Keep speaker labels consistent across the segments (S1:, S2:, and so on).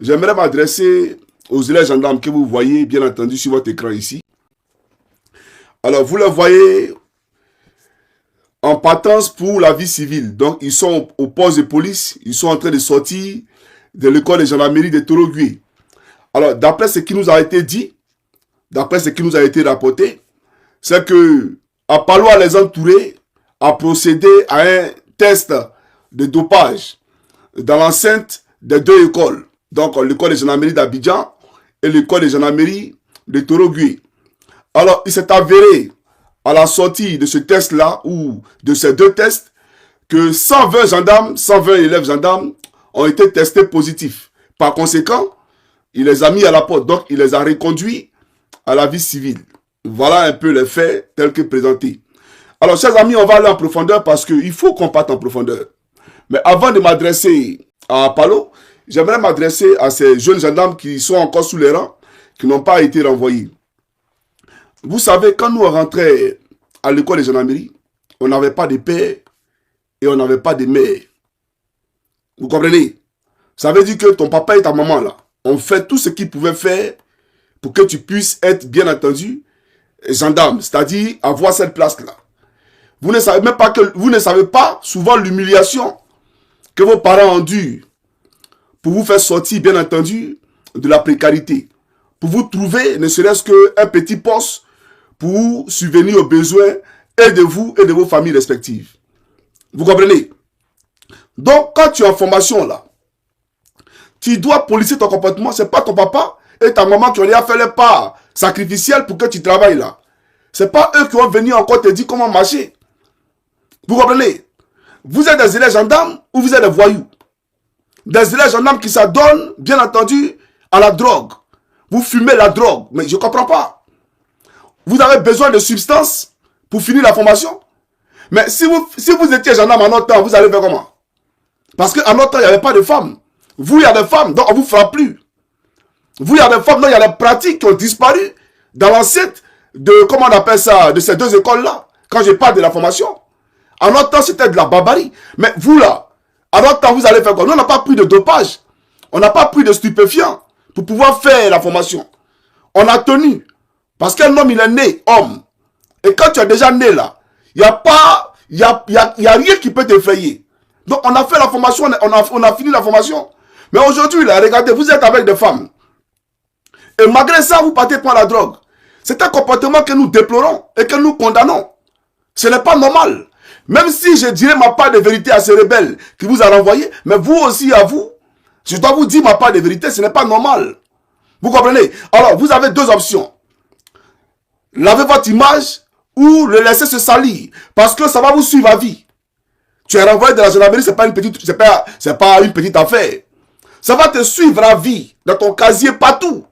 S1: J'aimerais m'adresser aux élèves gendarmes que vous voyez, bien entendu, sur votre écran ici. Alors, vous les voyez en partance pour la vie civile. Donc, ils sont au poste de police. Ils sont en train de sortir de l'école de gendarmerie de Torogui. Alors, d'après ce qui nous a été dit, d'après ce qui nous a été rapporté, c'est que Apalo a les entourés, a procédé à un test de dopage dans l'enceinte des deux écoles. Donc, l'école de gendarmerie d'Abidjan et l'école de gendarmerie de Torogui. Alors, il s'est avéré à la sortie de ce test-là, ou de ces deux tests, que 120 gendarmes, 120 élèves gendarmes ont été testés positifs. Par conséquent, il les a mis à la porte, donc il les a reconduits à la vie civile. Voilà un peu les faits tels que présentés. Alors, chers amis, on va aller en profondeur parce qu'il faut qu'on parte en profondeur. Mais avant de m'adresser à Apalo, j'aimerais m'adresser à ces jeunes gendarmes qui sont encore sous les rangs, qui n'ont pas été renvoyés. Vous savez, quand nous rentrions à l'école de gendarmerie, on n'avait pas de père et on n'avait pas de mère. Vous comprenez? Ça veut dire que ton papa et ta maman, là, ont fait tout ce qu'ils pouvaient faire pour que tu puisses être, bien entendu, gendarme, c'est-à-dire avoir cette place-là. Vous ne savez même pas que, vous ne savez pas souvent l'humiliation que vos parents endurent pour vous faire sortir, bien entendu, de la précarité. Pour vous trouver, ne serait-ce qu'un petit poste pour subvenir aux besoins et de vous et de vos familles respectives. Vous comprenez? Donc, quand tu es en formation là, tu dois policer ton comportement. Ce n'est pas ton papa et ta maman qui ont déjà fait les pas sacrificiels pour que tu travailles là. Ce n'est pas eux qui vont venir encore te dire comment marcher. Vous comprenez? Vous êtes des élèves gendarmes ou vous êtes des voyous? Des élèves gendarmes qui s'adonnent, bien entendu, à la drogue. Vous fumez la drogue, mais je ne comprends pas. Vous avez besoin de substances pour finir la formation. Mais si vous étiez gendarme en notre temps, vous allez faire comment? Parce qu'en notre temps, il n'y avait pas de femmes. Vous, il y a des femmes, donc on ne vous fera plus. Vous, il y a des femmes, donc il y a des pratiques qui ont disparu dans l'assiette de, comment on appelle ça, de ces deux écoles-là. Quand je parle de la formation. En notre temps, c'était de la barbarie. Mais vous, là, en notre temps, vous allez faire quoi? Nous, on n'a pas pris de dopage. On n'a pas pris de stupéfiants pour pouvoir faire la formation. On a tenu. Parce qu'un homme, il est né homme. Et quand tu es déjà né là, il n'y a pas, il y a rien qui peut t'effrayer. Donc on a fait la formation, on a fini la formation. Mais aujourd'hui, là, regardez, vous êtes avec des femmes. Et malgré ça, vous partez prendre la drogue. C'est un comportement que nous déplorons et que nous condamnons. Ce n'est pas normal. Même si je dirais ma part de vérité à ces rebelles qui vous a renvoyé, mais vous aussi à vous, je dois vous dire ma part de vérité, ce n'est pas normal. Vous comprenez? Alors, vous avez deux options. Lavez votre image ou le laisser se salir. Parce que ça va vous suivre à vie. Tu es renvoyé de la gendarmerie, c'est pas une petite affaire. Ça va te suivre à vie, dans ton casier, partout.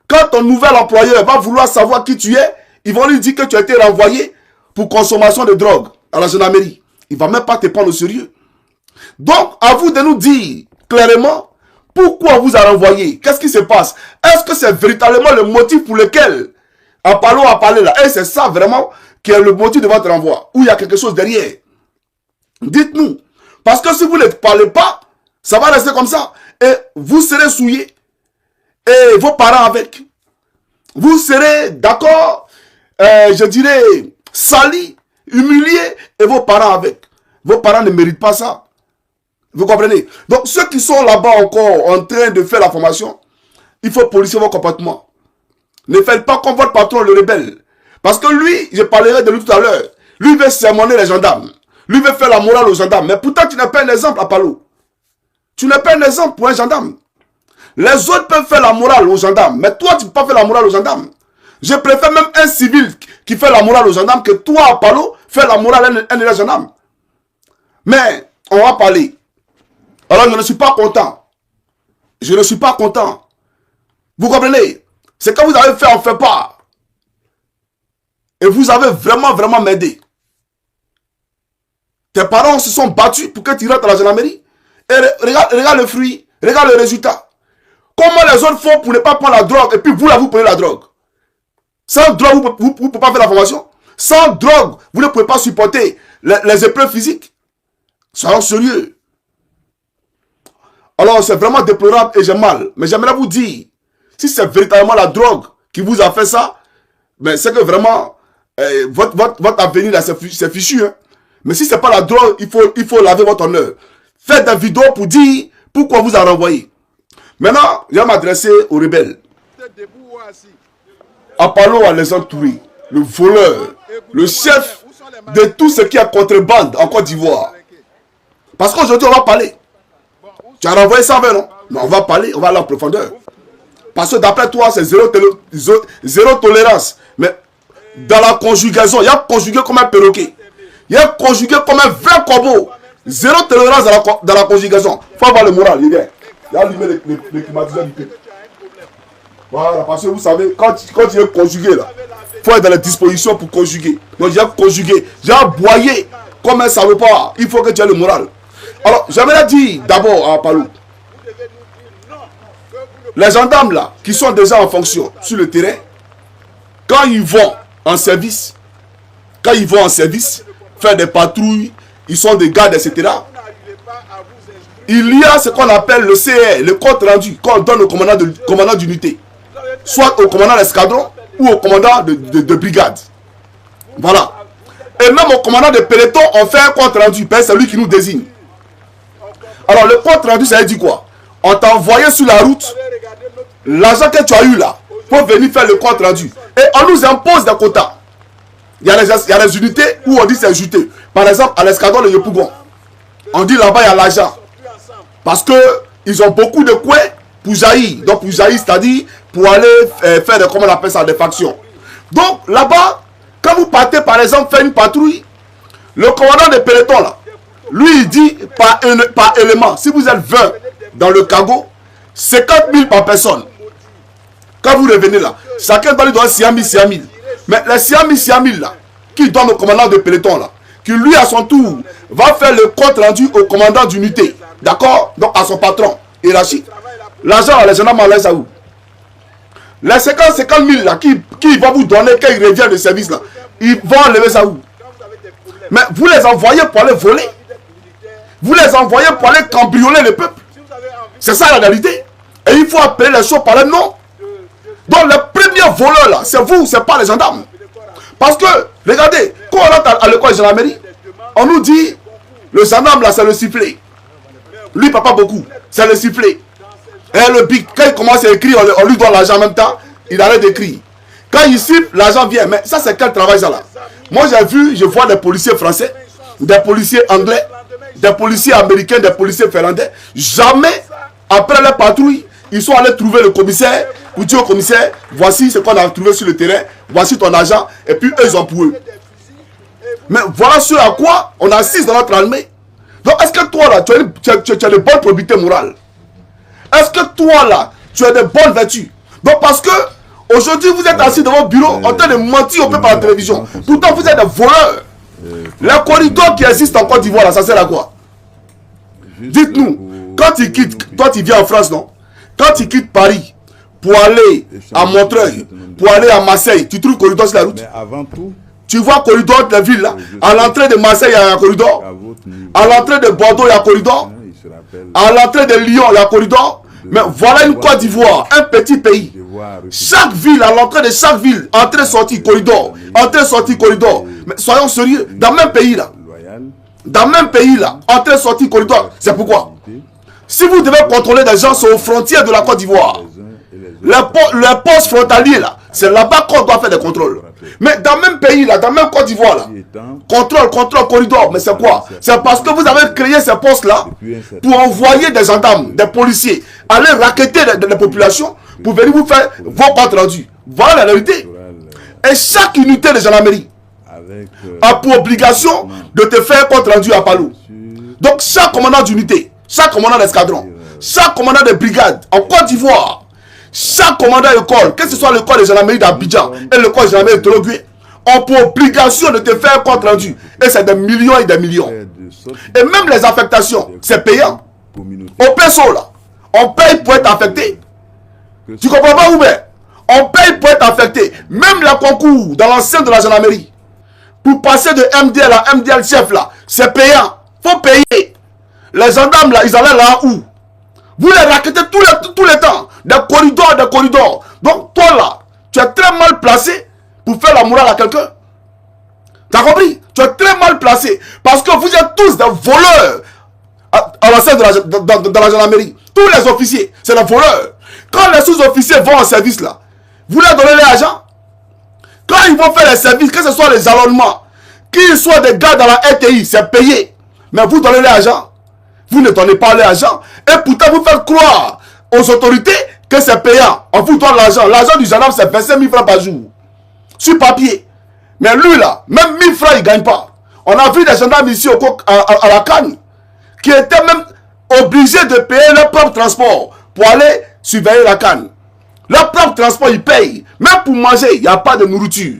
S1: Quand ton nouvel employeur va vouloir savoir qui tu es, ils vont lui dire que tu as été renvoyé pour consommation de drogue à la gendarmerie. Il ne va même pas te prendre au sérieux. Donc, à vous de nous dire clairement pourquoi on vous a renvoyé. Qu'est-ce qui se passe? Est-ce que c'est véritablement le motif pour lequel Apalo a parlé là? Et c'est ça vraiment qui est le motif de votre renvoi? Ou il y a quelque chose derrière? Dites-nous. Parce que si vous ne parlez pas, ça va rester comme ça. Et vous serez souillés. Et vos parents avec. Vous serez, d'accord, je dirais, salis, humiliés, et vos parents avec. Vos parents ne méritent pas ça. Vous comprenez? Donc, ceux qui sont là-bas encore en train de faire la formation, il faut policer vos comportements. Ne faites pas comme votre patron, le rebelle. Parce que lui, je parlerai de lui tout à l'heure, lui veut sermonner les gendarmes. Lui veut faire la morale aux gendarmes. Mais pourtant, tu n'es pas un exemple à Apalo. Tu n'es pas un exemple pour un gendarme. Les autres peuvent faire la morale aux gendarmes. Mais toi, tu ne peux pas faire la morale aux gendarmes. Je préfère même un civil qui fait la morale aux gendarmes que toi, Apalo, faire la morale à un des gendarmes. Mais, on va parler. Alors, je ne suis pas content. Je ne suis pas content. Vous comprenez? C'est quand vous avez fait, on fait pas. Et vous avez vraiment m'aidé. Tes parents se sont battus pour que tu rentres à la gendarmerie. Et regarde le fruit, regarde le résultat. Comment les autres font pour ne pas prendre la drogue et puis vous, là, vous prenez la drogue. Sans drogue, vous ne pouvez pas faire la formation. Sans drogue, vous ne pouvez pas supporter les épreuves physiques. Soyons sérieux. Alors c'est vraiment déplorable et j'ai mal. Mais j'aimerais vous dire, si c'est véritablement la drogue qui vous a fait ça, ben c'est que vraiment, votre avenir là, c'est fichu. Hein. Mais si c'est pas la drogue, il faut laver votre honneur. Faites des vidéos pour dire pourquoi vous a renvoyé. Maintenant, je vais m'adresser aux rebelles. Apollo Alexandre Touré, le voleur, le chef de tout ce qui est contrebande en Côte d'Ivoire. Parce qu'aujourd'hui, on va parler. Tu as renvoyé 120, non? Non, on va parler, on va aller en profondeur. Parce que d'après toi, c'est zéro tolérance. Mais dans la conjugaison, il y a conjugué comme un perroquet. Il y a conjugué comme un 20 corbeaux. Zéro tolérance dans la conjugaison. Il faut avoir le moral, il vient. Il y a allumé le climatiseur du peuple. Voilà, parce que vous savez, quand il est conjugué là, il faut être dans les dispositions pour conjuguer. Donc j'ai conjugué, j'ai aboyé comme un salopard. Il faut que tu aies le moral. Alors, j'aimerais dire d'abord à Palou, les gendarmes là, qui sont déjà en fonction sur le terrain, quand ils vont en service, faire des patrouilles, ils sont des gardes, etc. Il y a ce qu'on appelle le CR, le compte rendu, qu'on donne au commandant d'unité. Soit au commandant d'escadron ou au commandant de brigade. Voilà. Et même au commandant de peloton, on fait un compte rendu. C'est lui qui nous désigne. Alors le compte rendu, ça veut dire quoi? On t'a envoyé sur la route l'argent que tu as eu là pour venir faire le compte rendu. Et on nous impose des quotas. Il y a des unités où on dit c'est juteux. Par exemple, à l'escadron de Yopougon, on dit là-bas il y a l'argent. Parce qu'ils ont beaucoup de coins pour jaillir. Donc pour jaillir, c'est-à-dire pour aller faire des, comment on appelle ça, des factions. Donc là-bas, quand vous partez par exemple faire une patrouille, le commandant de peloton là, lui il dit par élément, si vous êtes 20 dans le cargo, 50 000 par personne. Quand vous revenez là, chacun doit lui donner 100 000. Mais les 100 000 là, qui donnent au commandant de peloton là, qui lui à son tour va faire le compte rendu au commandant d'unité. D'accord? Donc à son patron hiérarchique. L'argent, les gendarmes enlèvent ça où? Les 50 000 là, qui vont vous donner quand ils reviennent de service là, ils vont enlever ça où? Mais vous les envoyez pour aller voler. Vous les envoyez pour aller cambrioler le peuple. C'est ça la réalité. Et il faut appeler les choses par leur nom. Donc les premiers voleurs là, c'est vous, c'est pas les gendarmes. Parce que, regardez, quand on rentre à l'école de gendarmerie, on nous dit, le gendarme là, c'est le sifflet. Lui, il parle pas beaucoup, c'est le sifflet. Et le bic, quand il commence à écrire, on lui donne l'argent en même temps, il arrête d'écrire. Quand il siffle, l'argent vient. Mais ça, c'est quel travail ça là? Moi, je vois des policiers français, des policiers anglais, des policiers américains, des policiers finlandais. Jamais, après la patrouille, ils sont allés trouver le commissaire pour dire au commissaire, voici ce qu'on a trouvé sur le terrain, voici ton argent, et puis eux, ils ont pour eux. Mais voilà ce à quoi on assiste dans notre armée. Donc, est-ce que toi, là, tu as de bonnes probités morales? Est-ce que toi, là, tu as de bonnes vertus? Donc, parce que aujourd'hui, vous êtes assis dans votre bureau en train de mentir au peuple à la télévision. Pourtant, vous êtes des voleurs. Les corridors qui existent en Côte d'Ivoire, là, ça sert à quoi? Dites-nous, quand tu quittes, toi, tu viens en France, non? Quand tu quittes Paris pour aller à Montreuil, pour aller à Marseille, tu trouves corridor sur la route?
S2: Mais avant tout,
S1: tu vois corridor de la ville là. À l'entrée de Marseille, il y a un corridor. À l'entrée de Bordeaux, il y a un corridor. À l'entrée de Lyon, il y a un corridor. Mais voilà une Côte d'Ivoire, un petit pays. Chaque ville, à l'entrée de chaque ville, entrée-sortie, corridor. Entrée-sortie, corridor. Mais soyons sérieux, dans le même pays là. Dans le même pays là, entrée-sortie, corridor. C'est pourquoi? Si vous devez contrôler des gens sur aux frontières de la Côte d'Ivoire, les postes frontaliers là, c'est là-bas qu'on doit faire des contrôles. Mais dans le même pays là, dans le même Côte d'Ivoire là, contrôle, corridor, mais c'est quoi? C'est parce que vous avez créé ces postes là pour envoyer des gendarmes, des policiers, aller racketter les populations pour venir vous faire vos comptes rendus. Voilà la réalité. Et chaque unité de gendarmerie a pour obligation de te faire compte rendu à Palou. Donc chaque commandant d'unité, chaque commandant d'escadron, chaque commandant de brigade en Côte d'Ivoire, chaque commandant d'école, que ce soit l'école de gendarmerie d'Abidjan et l'école de gendarmerie de Tologui, ont pour obligation de te faire compte rendu. Et c'est des millions et des millions. Et même les affectations, c'est payant. Au PSO là, on paye pour être affecté. Tu comprends pas où bien? On paye pour être affecté. Même les concours dans l'enceinte de la gendarmerie, pour passer de MDL à MDL chef là, c'est payant. Faut payer. Les gendarmes là, ils allaient là où? Vous les raquettez tous les temps. Des corridors, des corridors. Donc toi là, tu es très mal placé pour faire la morale à quelqu'un. T'as compris? Tu es très mal placé. Parce que vous êtes tous des voleurs à la scène de la gendarmerie. Tous les officiers, c'est des voleurs. Quand les sous-officiers vont en service là, vous leur donnez l'argent. Quand ils vont faire les services, que ce soit les jalonnements, qu'ils soient des gars dans la RTI, c'est payé. Mais vous donnez l'argent. Vous ne donnez pas l'argent. Et pourtant, vous faites croire aux autorités que c'est payant. On vous donne l'argent. L'argent du gendarme, c'est 25 000 francs par jour. Sur papier. Mais lui, là, même 1000 francs, il ne gagne pas. On a vu des gendarmes ici à la Cannes qui étaient même obligés de payer leur propre transport pour aller surveiller la Cannes. Leur propre transport, ils payent. Même pour manger, il n'y a pas de nourriture.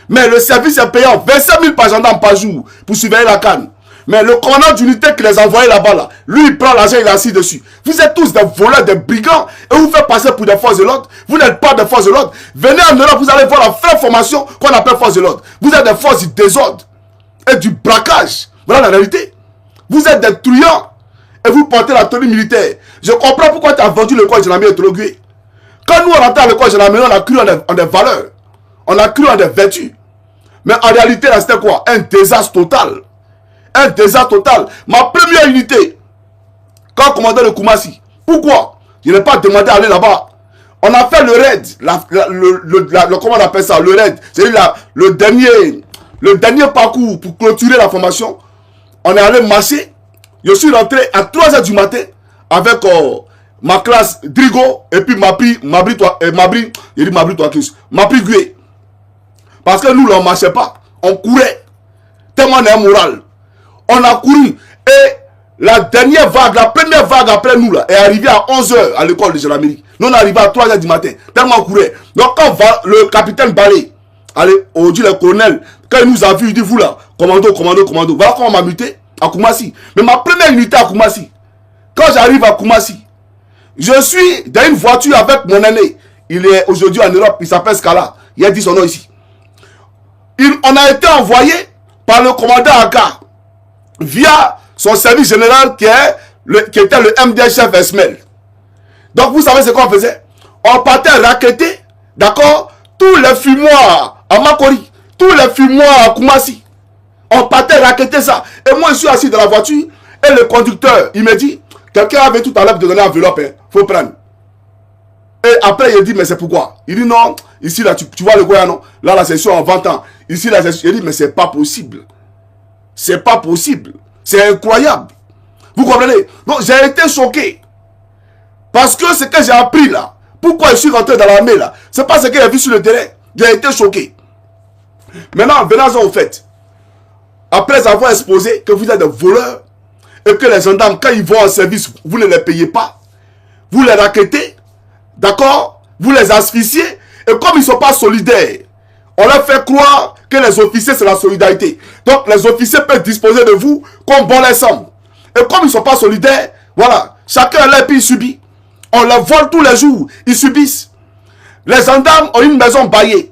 S1: Mais le service est payant 25 000 par gendarme par jour pour surveiller la Cannes. Mais le commandant d'unité qui les a envoyés là-bas, là, lui, il prend l'argent, il est assis dessus. Vous êtes tous des voleurs, des brigands, et vous faites passer pour des forces de l'ordre. Vous n'êtes pas des forces de l'ordre. Venez en Europe, vous allez voir la vraie formation qu'on appelle force de l'ordre. Vous êtes des forces du désordre et du braquage. Voilà la réalité. Vous êtes des truands et vous portez la tenue militaire. Je comprends pourquoi tu as vendu l'école de gendarmerie et Tologui. Quand nous, on rentre à l'école de gendarmerie, on a cru en des valeurs. On a cru en des vertus. Mais en réalité, là, c'était quoi? Un désastre total. Un désastre total. Ma première unité, quand commandant le Koumassi, pourquoi? Je n'ai pas demandé à aller là-bas. On a fait le raid, comment on appelle ça? Le raid, c'est-à-dire le dernier parcours pour clôturer la formation. On est allé marcher. Je suis rentré à 3 h du matin avec ma classe Drigo et puis Mabri Gué. Parce que nous, là, on ne marchait pas. On courait. Tellement on est moral. On a couru. Et la dernière vague, la première vague après nous, là, est arrivée à 11 h à l'école de gendarmerie. Nous, on est arrivé à 3 h du matin. Tellement on courait. Donc, quand le capitaine Balé, allez, aujourd'hui, le colonel, quand il nous a vu, il dit, vous là, commando. Voilà comment on m'a muté à Koumassi. Mais ma première unité à Koumassi, quand j'arrive à Koumassi, je suis dans une voiture avec mon aîné. Il est aujourd'hui en Europe, il s'appelle Scala. Il a dit son nom ici. On a été envoyé par le commandant Aka via son service général qui était le MD chef Esmel. Donc vous savez ce qu'on faisait? On partait raqueter, d'accord, tous les fumoirs à Makori, tous les fumoirs à Koumassi. On partait raqueter ça. Et moi je suis assis dans la voiture et le conducteur, il me dit, quelqu'un avait tout à l'heure de donner enveloppe, hein, faut prendre. Et après il dit, mais c'est pourquoi? Il dit non, ici là, tu vois le quoi, non? Là la session en 20 ans. Ici la session, il dit, mais c'est pas possible. C'est pas possible. C'est incroyable. Vous comprenez? Donc j'ai été choqué. Parce que ce que j'ai appris là, pourquoi je suis rentré dans l'armée là, c'est pas ce que j'ai vu sur le terrain. J'ai été choqué. Maintenant, venons-en au fait. Après avoir exposé que vous êtes des voleurs et que les gendarmes, quand ils vont en service, vous ne les payez pas. Vous les raquettez. D'accord? Vous les asphyxiez. Et comme ils ne sont pas solidaires, on leur fait croire que les officiers, c'est la solidarité. Donc, les officiers peuvent disposer de vous comme bon les semble. Et comme ils ne sont pas solidaires, voilà, chacun là et puis il subit. On les vole tous les jours, ils subissent. Les gendarmes ont une maison baillée.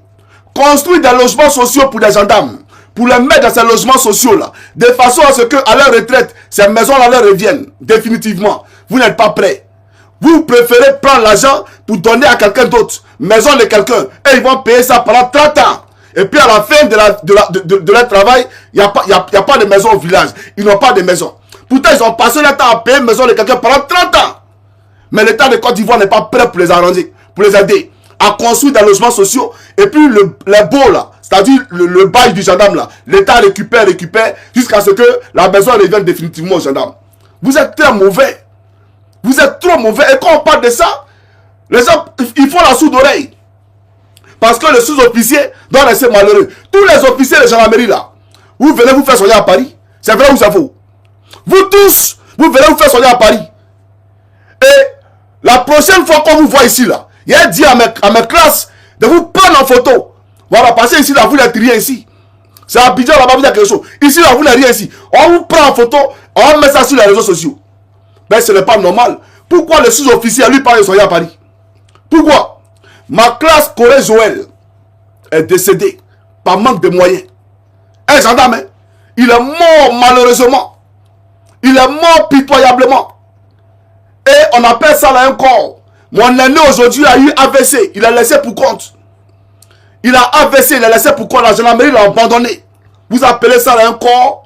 S1: Construit des logements sociaux pour les gendarmes. Pour les mettre dans ces logements sociaux-là. De façon à ce qu'à leur retraite, ces maisons-là leur reviennent. Définitivement. Vous n'êtes pas prêts. Vous préférez prendre l'argent pour donner à quelqu'un d'autre. Maison de quelqu'un. Et ils vont payer ça pendant 30 ans. Et puis à la fin de leur travail, il n'y a pas de maison au village. Ils n'ont pas de maison. Pourtant, ils ont passé le temps à payer une maison de quelqu'un pendant 30 ans. Mais l'État de Côte d'Ivoire n'est pas prêt pour les arranger, pour les aider à construire des logements sociaux. Et puis les baux là, c'est-à-dire le bail du gendarme là, l'État récupère jusqu'à ce que la maison revienne définitivement au gendarme. Vous êtes très mauvais. Vous êtes trop mauvais. Et quand on parle de ça, les gens, ils font la sourde oreille. Parce que le sous-officier doit rester malheureux. Tous les officiers de gendarmerie là, vous venez vous faire soigner à Paris. C'est vrai ou c'est faux? Vous tous, vous venez vous faire soigner à Paris. Et la prochaine fois qu'on vous voit ici là, il a dit à mes classes de vous prendre en photo. Voilà, parce que ici là, vous n'êtes rien ici. C'est à Abidjan là-bas, vous avez quelque chose. Ici là, vous n'êtes rien ici. On vous prend en photo, on met ça sur les réseaux sociaux. Mais ce n'est pas normal. Pourquoi le sous-officier lui parle de soigner à Paris? Pourquoi? Ma classe Corée Joël est décédée par manque de moyens. Un gendarme, hein, il est mort malheureusement. Il est mort pitoyablement. Et on appelle ça là un corps. Mon aîné aujourd'hui a eu AVC. Il a laissé pour compte. Il a AVC, il a laissé pour compte. La gendarmerie l'a abandonné. Vous appelez ça là un corps.